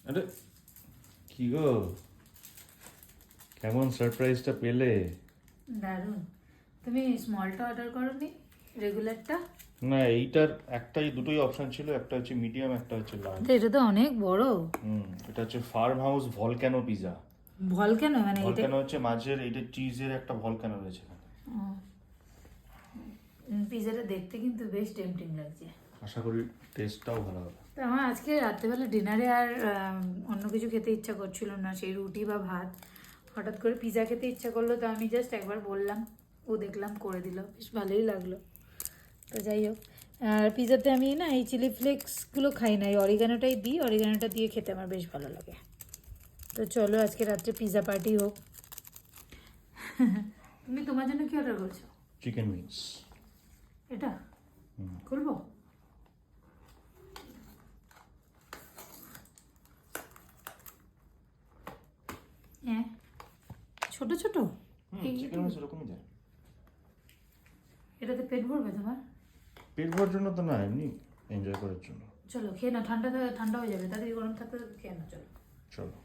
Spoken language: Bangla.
আরে কি গো, কেমন সারপ্রাইজটা পেলে? দারুণ। তুমি স্মলটা অর্ডার করোনি, রেগুলারটা? না, এইটার একটাই, দুটোই অপশন ছিল, একটা হচ্ছে মিডিয়াম, একটা হচ্ছে লার্জ। এটা তো অনেক বড়। এটা হচ্ছে farm house volcano pizza. Volcano মানে এটা? ভলক্যানো হচ্ছে মাঝের এইটা চিজের একটা ভলক্যানো রয়েছে এখানে। পিজাটা দেখতে কিন্তু বেশ টেম্পটিং লাগছে। আশা করি টেস্টটাও ভালো হবে। তো আমার আজকে রাত্রেবেলা ডিনারে আর অন্য কিছু খেতে ইচ্ছা করছিল না, সেই রুটি বা ভাত। হঠাৎ করে পিজা খেতে ইচ্ছা করলো, তো আমি জাস্ট একবার বললাম, ও দেখলাম করে দিল, বেশ ভালোই লাগলো। তো যাই হোক, আর পিজাতে আমি না এই চিলি ফ্লেক্সগুলো খাই না, এই অরিগানোটাই দিই, অরিগানোটা দিয়ে খেতে আমার বেশ ভালো লাগে। তো চলো আজকে রাত্রে পিজা পার্টি হোক। তুমি তোমার জন্য কি অর্ডার করছো? Chicken wings. এটা খুলবো? হ্যাঁ, ছোট ছোট। চিকেন উইংস এরকমই দেয়। এটাতে পেট ভরবে তোমার? পেট ভরার জন্য তো না, এমনি এনজয় করার জন্য। চলো খেয়ে না, ঠান্ডা ঠান্ডা হয়ে যাবে, তাড়াতাড়ি গরম থাকতে খেয়ে না, চলো। চলো।